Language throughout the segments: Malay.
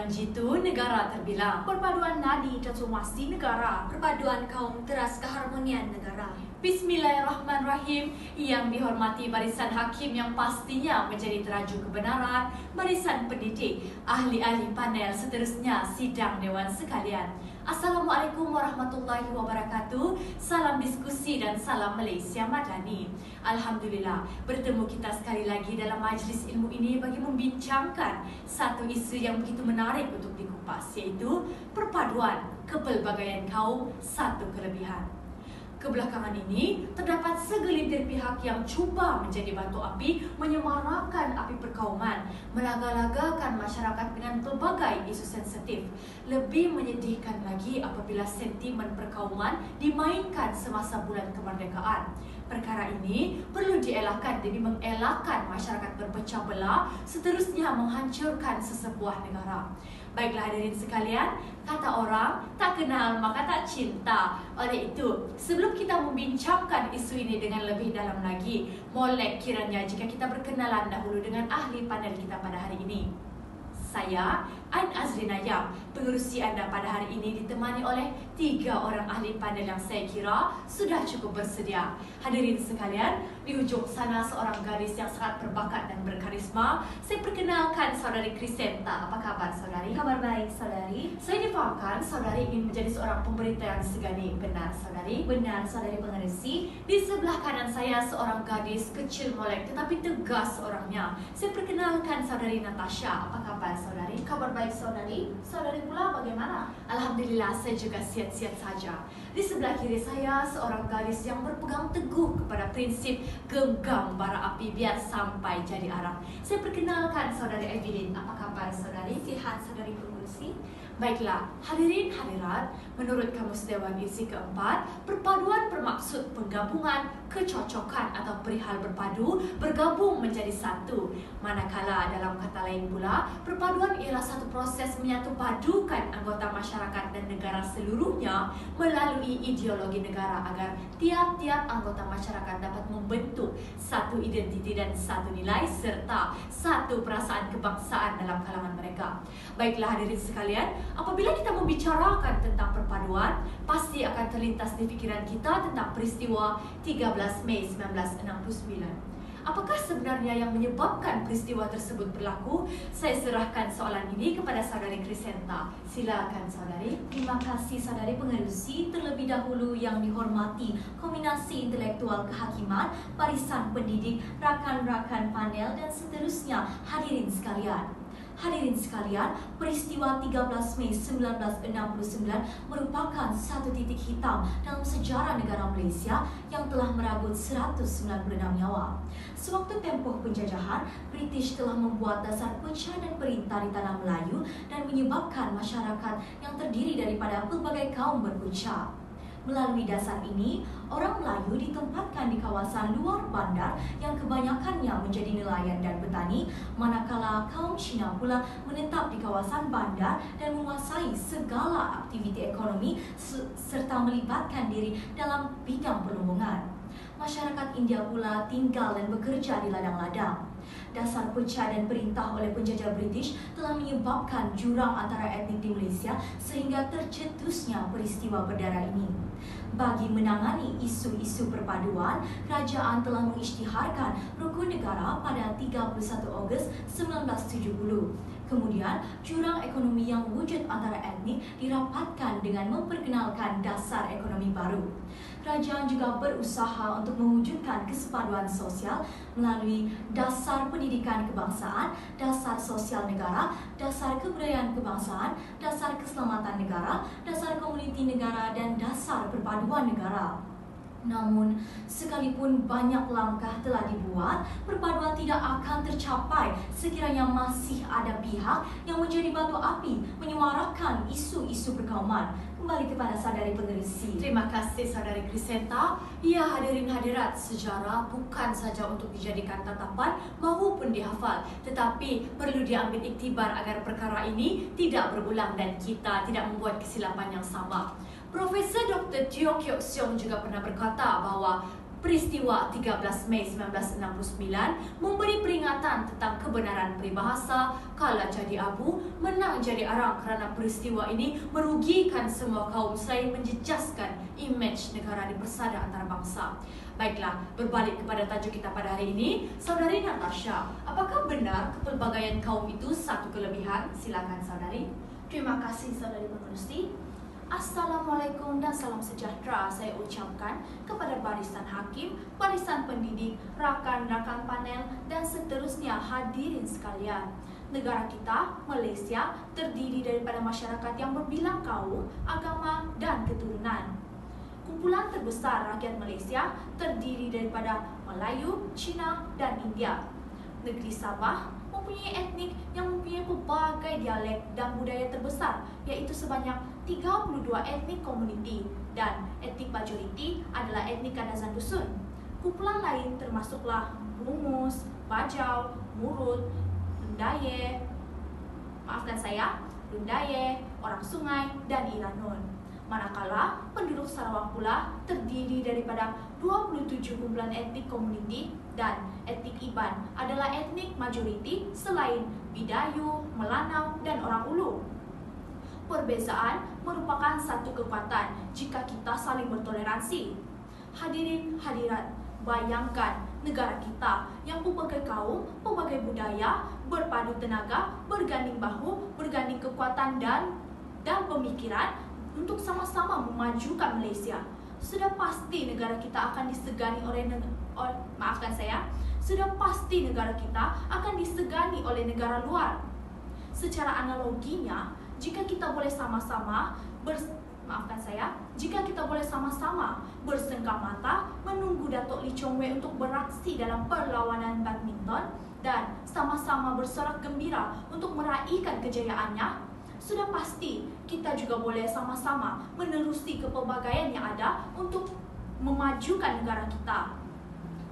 Perpaduan jitu negara terbilang. Perpaduan nadi transformasi negara. Perpaduan kaum teras keharmonian negara. Bismillahirrahmanirrahim. Yang dihormati barisan hakim yang pastinya menjadi teraju kebenaran, barisan pendidik, ahli-ahli panel, seterusnya sidang dewan sekalian. Assalamualaikum warahmatullahi wabarakatuh. Salam diskusi dan salam Malaysia Madani. Alhamdulillah, bertemu kita sekali lagi dalam majlis ilmu ini bagi membincangkan satu isu yang begitu menarik untuk dikupas, iaitu perpaduan kepelbagaian kaum satu kelebihan. Kebelakangan ini, terdapat segelintir pihak yang cuba menjadi batu api, menyemarakkan api perkauman, melaga-lagakan masyarakat dengan pelbagai isu sensitif. Lebih menyedihkan lagi apabila sentimen perkauman dimainkan semasa bulan kemerdekaan. Perkara ini perlu dielakkan demi mengelakkan masyarakat berpecah belah, seterusnya menghancurkan sesebuah negara. Baiklah hadirin sekalian, kata orang, tak kenal maka tak cinta. Oleh itu, sebelum kita membincangkan isu ini dengan lebih dalam lagi, molek kiranya jika kita berkenalan dahulu dengan ahli panel kita pada hari ini. Saya, Ain Azrinaya, pengerusi anda pada hari ini ditemani oleh 3 orang ahli panel yang saya kira sudah cukup bersedia. Hadirin sekalian, di ujung sana seorang gadis yang sangat berbakat dan berkarisma. Saya perkenalkan saudari Crisenta. Apa kabar saudari? Kabar baik saudari. Saya difahamkan saudari ingin menjadi seorang pemberita yang disegani. Benar saudari? Benar saudari pengerusi. Di sebelah kanan saya seorang gadis kecil molek tetapi tegas orangnya. Saya perkenalkan saudari Natasha. Apa kabar saudari? Kabar baik saudari. Saudari pula bagaimana? Alhamdulillah, saya juga sihat-sihat saja. Di sebelah kiri saya seorang gadis yang berpegang teguh kepada prinsip genggam bara api biar sampai jadi arang. Saya perkenalkan saudari Evelyn. Apa kabar saudari? Sihat saudari pengerusi. Baiklah, hadirin hadirat, menurut Kamus Dewan Isi keempat, perpaduan bermaksud penggabungan, kecocokan atau perihal berpadu, bergabung menjadi satu. Manakala dalam kata lain pula, perpaduan ialah satu proses menyatu padukan anggota masyarakat dan negara seluruhnya melalui ideologi negara agar tiap-tiap anggota masyarakat dapat membentuk satu identiti dan satu nilai serta satu perasaan kebangsaan dalam kalangan mereka. Baiklah hadirin sekalian, apabila kita membicarakan tentang perpaduan, pasti akan terlintas di fikiran kita tentang peristiwa 13 Mei 1969. Apakah sebenarnya yang menyebabkan peristiwa tersebut berlaku? Saya serahkan soalan ini kepada saudari Crisenta. Silakan saudari. Terima kasih saudari pengerusi. Terlebih dahulu yang dihormati Kombinasi Intelektual Kehakiman, barisan pendidik, rakan-rakan panel dan seterusnya, hadirin sekalian. Hadirin sekalian, peristiwa 13 Mei 1969 merupakan satu titik hitam dalam sejarah negara Malaysia yang telah merenggut 196 nyawa. Sewaktu tempoh penjajahan, British telah membuat dasar pecah dan perintah di tanah Melayu dan menyebabkan masyarakat yang terdiri daripada pelbagai kaum berpecah. Melalui dasar ini, orang Melayu ditempatkan di kawasan luar bandar yang kebanyakannya menjadi nelayan dan petani, manakala kaum Cina pula menetap di kawasan bandar dan menguasai segala aktiviti ekonomi serta melibatkan diri dalam bidang perlombongan. Masyarakat India pula tinggal dan bekerja di ladang-ladang. Dasar pecah dan perintah oleh penjajah British telah menyebabkan jurang antara etnik di Malaysia sehingga tercetusnya peristiwa berdarah ini. Bagi menangani isu-isu perpaduan, kerajaan telah mengisytiharkan rukun negara pada 31 Ogos 1970. Kemudian, jurang ekonomi yang wujud antara etnik dirapatkan dengan memperkenalkan dasar ekonomi baru. Kerajaan juga berusaha untuk mewujudkan kesepaduan sosial melalui dasar pendidikan kebangsaan, dasar sosial negara, dasar kebudayaan kebangsaan, dasar keselamatan negara, dasar komuniti negara dan dasar perpaduan negara. Namun, sekalipun banyak langkah telah dibuat, perpaduan tidak akan tercapai sekiranya masih ada pihak yang menjadi batu api menyemarakkan isu-isu perkauman. Kembali kepada saudari pengerusi. Terima kasih saudari Crisenta. Ya hadirin hadirat, sejarah bukan saja untuk dijadikan tatapan maupun dihafal, tetapi perlu diambil iktibar agar perkara ini tidak berulang dan kita tidak membuat kesilapan yang sama. Profesor Dr. Teo Keok Siong juga pernah berkata bahawa peristiwa 13 Mei 1969 memberi peringatan tentang kebenaran peribahasa "Kalah jadi abu, menang jadi arang" kerana peristiwa ini merugikan semua kaum selain menjejaskan imej negara di persada antarabangsa. Baiklah, berbalik kepada tajuk kita pada hari ini, Saudari Natasha, apakah benar kepelbagaian kaum itu satu kelebihan? Silakan saudari. Terima kasih saudari pengerusi. Assalamualaikum dan salam sejahtera saya ucapkan kepada barisan hakim, barisan pendidik, rakan-rakan panel dan seterusnya hadirin sekalian. Negara kita, Malaysia, terdiri daripada masyarakat yang berbilang kaum, agama dan keturunan. Kumpulan terbesar rakyat Malaysia terdiri daripada Melayu, Cina dan India. Negeri Sabah mempunyai etnik yang mempunyai pelbagai dialek dan budaya terbesar, iaitu sebanyak 32 etnik komuniti, dan etnik majoriti adalah etnik Kadazan Dusun. Kumpulan lain termasuklah Bungus, Bajau, Murut, Lundaye, Orang Sungai dan Iranun. Manakala penduduk Sarawak pula terdiri daripada 27 kumpulan etnik komuniti dan etnik Iban adalah etnik majoriti selain Bidayu, Melanau dan Orang Ulu. Perbezaan merupakan satu kekuatan jika kita saling bertoleransi. Hadirin hadirat, bayangkan negara kita yang pelbagai kaum, pelbagai budaya, berpadu tenaga, berganding bahu, berganding kekuatan dan pemikiran untuk sama-sama memajukan Malaysia. Sudah pasti negara kita akan disegani sudah pasti negara kita akan disegani oleh negara luar. Secara analoginya, jika kita boleh sama-sama bersengkam mata menunggu Datuk Lee Chong Wei untuk beraksi dalam perlawanan badminton dan sama-sama bersorak gembira untuk meraihkan kejayaannya, sudah pasti kita juga boleh sama-sama menerusi kepelbagaian yang ada untuk memajukan negara kita.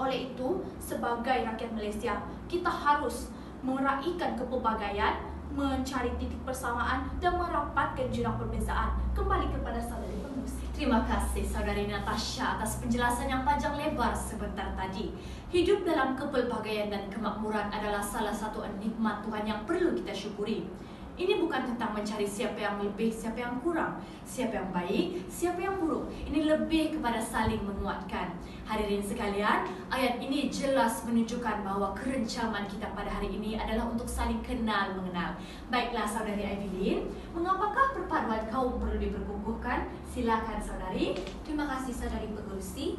Oleh itu, sebagai rakyat Malaysia, kita harus meraihkan kepelbagaian, mencari titik persamaan dan merapatkan jurang perbezaan. Kembali kepada saudari pengerusi. Terima kasih saudari Natasha atas penjelasan yang panjang lebar sebentar tadi. Hidup dalam kepelbagaian dan kemakmuran adalah salah satu nikmat Tuhan yang perlu kita syukuri. Ini bukan tentang mencari siapa yang lebih, siapa yang kurang, siapa yang baik, siapa yang buruk. Ini lebih kepada saling menguatkan. Hadirin sekalian, ayat ini jelas menunjukkan bahawa kerencaman kita pada hari ini adalah untuk saling kenal mengenal. Baiklah saudari Aileen, mengapakah perpaduan kaum perlu diperkukuhkan? Silakan saudari. Terima kasih saudari pengerusi.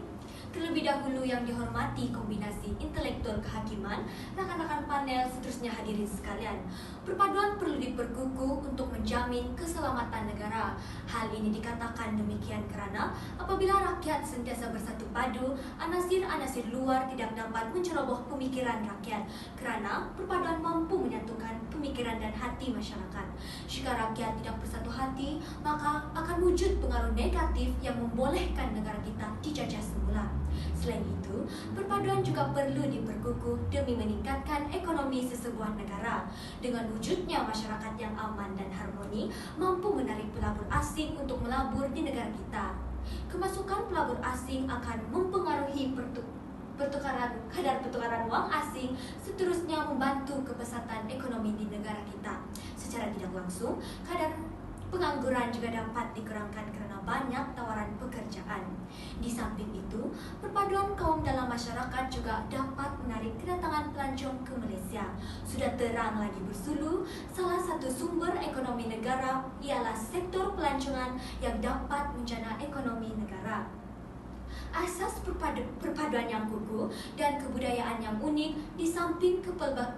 Terlebih dahulu yang dihormati kombinasi intelektual kehakiman, rakan-rakan panel, seterusnya hadirin sekalian. Perpaduan perlu diperkukuh untuk menjamin keselamatan negara. Hal ini dikatakan demikian kerana apabila rakyat sentiasa bersatu padu, anasir-anasir luar tidak dapat menceroboh pemikiran rakyat kerana perpaduan mampu menyatukan pemikiran dan hati masyarakat. Jika rakyat tidak bersatu hati, maka akan wujud pengaruh negatif yang membolehkan negara kita dijajah semula. Selain itu, perpaduan juga perlu diperkukuh demi meningkatkan ekonomi sesebuah negara. Dengan wujudnya masyarakat yang aman dan harmoni, mampu menarik pelabur asing untuk melabur di negara kita. Kemasukan pelabur asing akan mempengaruhi kadar pertukaran wang asing, seterusnya membantu kepesatan ekonomi di negara kita. Secara tidak langsung, kadar pengangguran juga dapat dikurangkan kerana banyak tawaran pekerjaan. Di samping itu, perpaduan kaum dalam masyarakat juga dapat menarik kedatangan pelancong ke Malaysia. Sudah terang lagi bersulu, salah satu sumber ekonomi negara ialah sektor pelancongan yang dapat menjana ekonomi negara. Asas perpaduan yang kukuh dan kebudayaan yang unik di samping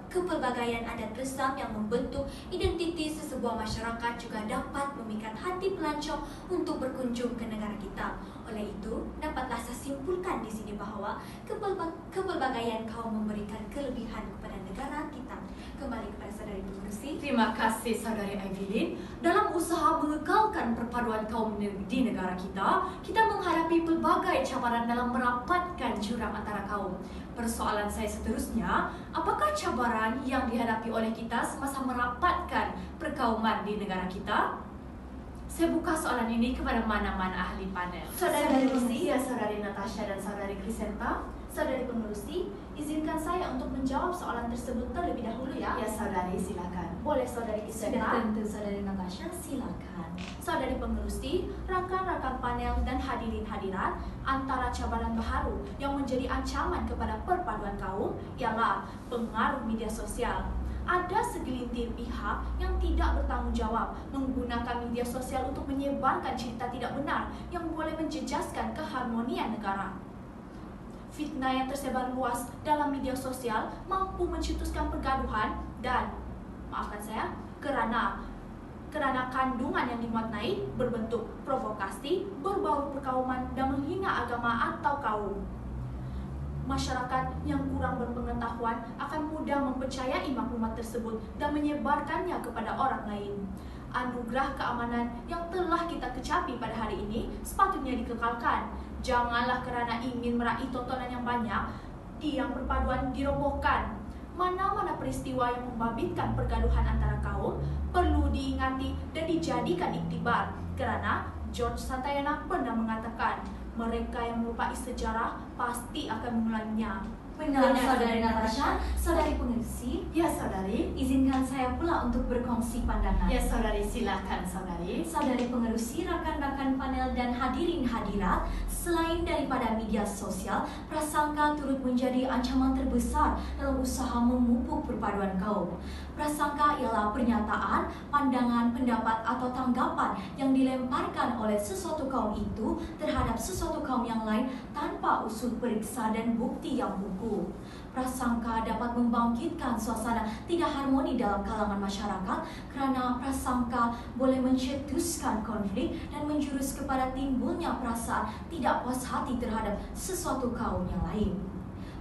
kepelbagaian adat resam yang membentuk identiti sesebuah masyarakat juga dapat memikat hati pelancong untuk berkunjung ke negara kita. Oleh itu, dapatlah saya simpulkan di sini bahawa kepelbagaian kaum memberikan kelebihan kepada negara kita. Kembali kepada saudari pengerusi. Terima kasih saudari Aileen. Dalam usaha mengekalkan perpaduan kaum di negara kita, kita menghadapi pelbagai cabaran dalam merapatkan jurang antara kaum. Persoalan saya seterusnya, apakah cabaran yang dihadapi oleh kita semasa merapatkan perkauman di negara kita? Saya buka soalan ini kepada mana-mana ahli panel. Saudari pengurusi, Ya, Saudari Natasha dan Saudari Crisenta. saudari pengurusi, izinkan saya untuk menjawab soalan tersebut terlebih dahulu ya. Ya, Saudari, silakan. Boleh saudari Sudah Crisenta? tentu Saudari Natasha, silakan. Saudari pengurusi, rakan-rakan panel dan hadirin hadirat, antara cabaran baharu yang menjadi ancaman kepada perpaduan kaum ialah pengaruh media sosial. Ada segelintir pihak yang tidak bertanggung jawab menggunakan media sosial untuk menyebarkan cerita tidak benar yang boleh menjejaskan keharmonian negara. Fitnah yang tersebar luas dalam media sosial mampu mencetuskan pergaduhan dan, maafkan saya, kerana kandungan yang dimuatnai berbentuk provokasi, berbau perkauman dan menghina agama atau kaum. Masyarakat yang kurang berpengetahuan akan mudah mempercayai maklumat tersebut dan menyebarkannya kepada orang lain. Anugerah keamanan yang telah kita kecapi pada hari ini sepatutnya dikekalkan. Janganlah kerana ingin meraih tontonan yang banyak, tiang perpaduan dirobohkan. Mana-mana peristiwa yang membabitkan pergaduhan antara kaum perlu diingati dan dijadikan iktibar, kerana George Santayana pernah mengatakan, mereka yang melupai sejarah pasti akan mengulanginya. Benar, Saudari Natasha. Saudari pengurusi, Ya, Saudari. izinkan saya pula untuk berkongsi pandangan. Ya, Saudari, silakan, Saudari. Saudari pengerusi, rakan-rakan panel dan hadirin hadirat, selain daripada media sosial, prasangka turut menjadi ancaman terbesar dalam usaha memupuk perpaduan kaum. Prasangka ialah pernyataan, pandangan, pendapat atau tanggapan yang dilemparkan oleh sesuatu kaum itu terhadap sesuatu kaum yang lain tanpa usul periksa dan bukti yang kukuh. Prasangka dapat membangkitkan suasana tidak harmoni dalam kalangan masyarakat kerana prasangka boleh mencetuskan konflik dan menjurus kepada timbulnya perasaan tidak puas hati terhadap sesuatu kaum yang lain.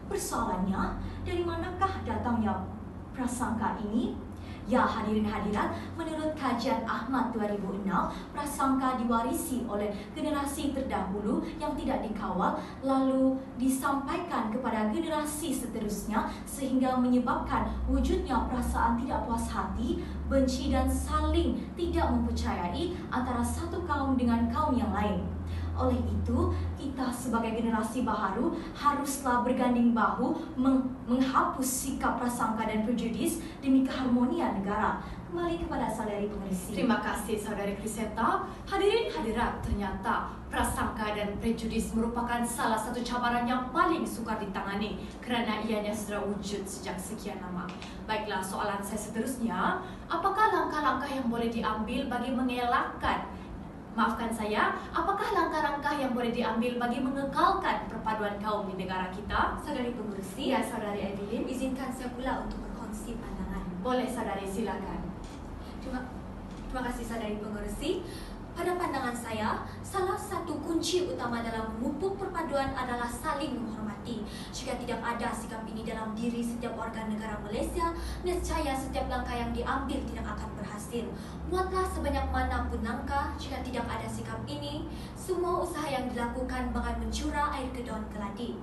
Persoalannya, dari manakah datangnya prasangka ini? Ya, hadirin hadirat, menurut kajian Ahmad 2006, prasangka diwarisi oleh generasi terdahulu yang tidak dikawal lalu disampaikan kepada generasi seterusnya sehingga menyebabkan wujudnya perasaan tidak puas hati, benci dan saling tidak mempercayai antara satu kaum dengan kaum yang lain. Oleh itu, kita sebagai generasi baharu haruslah berganding bahu menghapus sikap prasangka dan prejudis demi keharmonian negara. Kembali kepada saudari pengerusi. Terima kasih, Saudari Crisenta. Hadirin hadirat, ternyata prasangka dan prejudis merupakan salah satu cabaran yang paling sukar ditangani kerana ianya sudah wujud sejak sekian lama. Baiklah, soalan saya seterusnya, apakah langkah-langkah yang boleh diambil bagi mengelakkan apakah langkah-langkah yang boleh diambil bagi mengekalkan perpaduan kaum di negara kita? Saudari pengerusi, Ya, Saudari Evelyn. izinkan saya pula untuk berkongsi pandangan. Boleh, Saudari, silakan. Terima kasih saudari pengerusi. Pada pandangan saya, salah satu kunci utama dalam memupuk perpaduan adalah saling menghormati. Jika tidak ada sikap ini dalam diri setiap warga negara Malaysia, nescaya setiap langkah yang diambil tidak akan berhasil. Buatlah sebanyak manapun langkah, jika tidak ada sikap ini, semua usaha yang dilakukan bakal mencurah air ke daun keladi.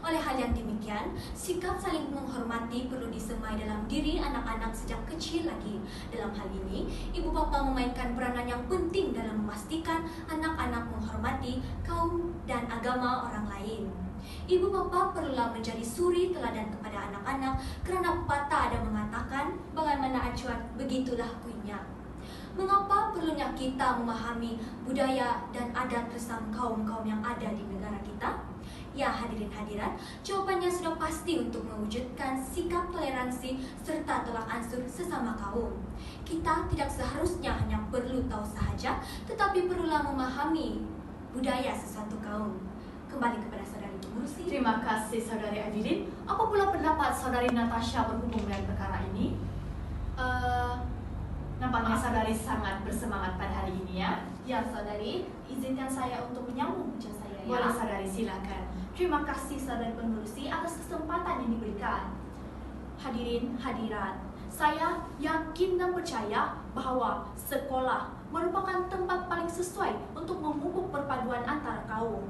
Oleh hal yang demikian, sikap saling menghormati perlu disemai dalam diri anak-anak sejak kecil lagi. Dalam hal ini, ibu bapa memainkan peranan yang penting dalam memastikan anak-anak menghormati kaum dan agama orang lain. Ibu bapa perlulah menjadi suri teladan kepada anak-anak kerana pepatah ada mengatakan, bagaimana acuan, begitulah kuinya. Mengapa perlunya kita memahami budaya dan adat resam kaum-kaum yang ada di negara kita? Ya, hadirin hadirat, jawapannya sudah pasti untuk mewujudkan sikap toleransi serta tolak ansur sesama kaum. Kita tidak seharusnya hanya perlu tahu sahaja, tetapi perlulah memahami budaya sesuatu kaum. Kembali kepada saudari pengurusi. Terima kasih, Saudari Evelyn. Apa pula pendapat Saudari Natasha berhubung dengan perkara ini? Nampaknya Saudari sangat bersemangat pada hari ini, ya? Ya, saudari, izinkan saya untuk menyambung ujar saya ya. Boleh, Saudari, silakan. Terima kasih saudari pengurusi atas kesempatan yang diberikan. Hadirin hadirat, saya yakin dan percaya bahawa sekolah merupakan tempat paling sesuai untuk memupuk perpaduan antara kaum.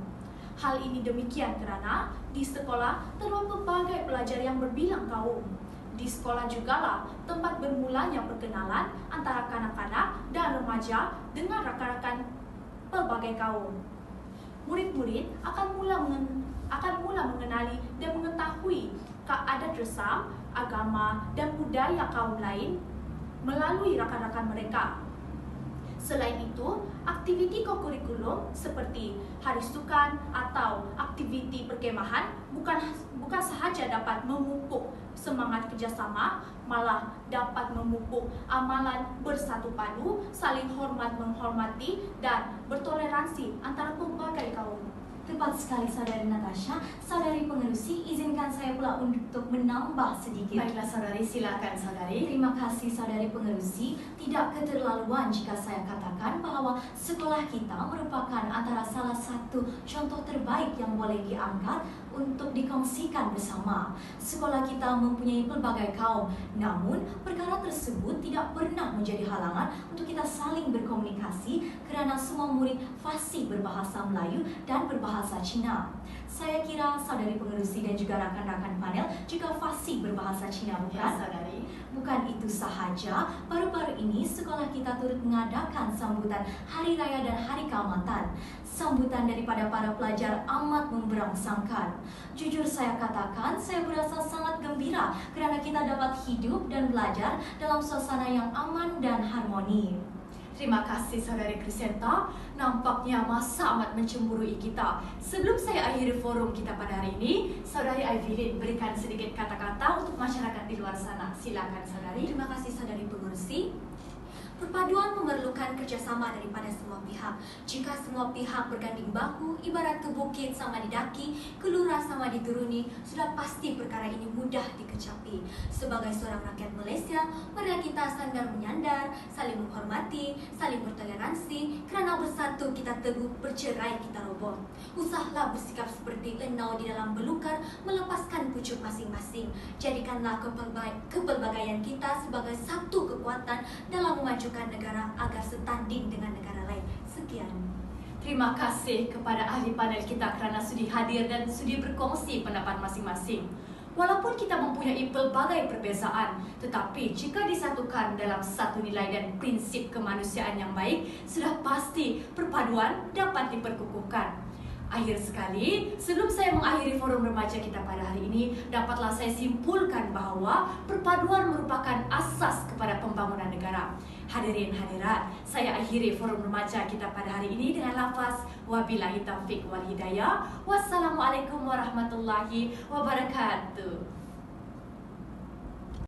Hal ini demikian kerana di sekolah terdapat pelbagai pelajar yang berbilang kaum. Di sekolah jugalah tempat bermulanya perkenalan antara kanak-kanak dan remaja dengan rakan-rakan pelbagai kaum. Murid-murid akan mula mengenali dan mengetahui adat resam, agama dan budaya kaum lain melalui rakan-rakan mereka. Selain itu, aktiviti kokurikulum seperti hari sukan atau aktiviti perkemahan bukan sahaja dapat memupuk semangat kerjasama, malah dapat memupuk amalan bersatu padu, saling hormat menghormati dan bertoleransi antara pelbagai kaum. Tepat sekali Saudari Natasha. Saudari pengerusi, izinkan saya pula untuk menambah sedikit. Baiklah saudari, silakan saudari. Terima kasih Saudari pengerusi. Tidak keterlaluan jika saya katakan bahwa sekolah kita merupakan antara salah satu contoh terbaik yang boleh diangkat untuk dikongsikan bersama. Sekolah kita mempunyai pelbagai kaum, namun perkara tersebut tidak pernah menjadi halangan untuk kita saling berkomunikasi kerana semua murid fasih berbahasa Melayu dan berbahasa Cina. Saya kira saudari pengerusi dan juga rakan-rakan panel juga fasih berbahasa Cina, bukan? Ya saudari. Bukan itu sahaja, baru-baru ini sekolah kita turut mengadakan sambutan Hari Raya dan Hari Keamatan. Sambutan daripada para pelajar amat memberangsangkan. Jujur saya katakan, saya berasa sangat gembira kerana kita dapat hidup dan belajar dalam suasana yang aman dan harmoni. Terima kasih saudari Krisenta. Nampaknya masa amat mencemburui kita. Sebelum saya akhiri forum kita pada hari ini, saudari Aivilin berikan sedikit kata-kata untuk masyarakat di luar sana. Silakan saudari. Terima kasih saudari pengerusi. Perpaduan memerlukan kerjasama daripada semua pihak. Jika semua pihak berganding bahu, ibarat tu bukit sama didaki, kelura sama dituruni, sudah pasti perkara ini mudah dikecapi. Sebagai seorang rakyat Malaysia, marilah kita sandar menyandar, saling menghormati, saling bertoleransi, kerana bersatu kita teguh, bercerai kita roboh. Usahlah bersikap seperti enau di dalam belukar, melepaskan pucuk masing-masing. Jadikanlah kepelbagaian kita sebagai satu kekuatan dalam memajukan negara agar setanding dengan negara lain. Sekian. Terima kasih kepada ahli panel kita kerana sudi hadir dan sudi berkongsi pendapat masing-masing. Walaupun kita mempunyai pelbagai perbezaan, tetapi jika disatukan dalam satu nilai dan prinsip kemanusiaan yang baik, sudah pasti perpaduan dapat diperkukuhkan. Akhir sekali, sebelum saya mengakhiri forum remaja kita pada hari ini, dapatlah saya simpulkan bahawa perpaduan merupakan asas kepada pembangunan negara. Hadirin hadirat, saya akhiri forum remaja kita pada hari ini dengan lafaz wabillahi taufiq wal hidayah. Wassalamualaikum warahmatullahi wabarakatuh.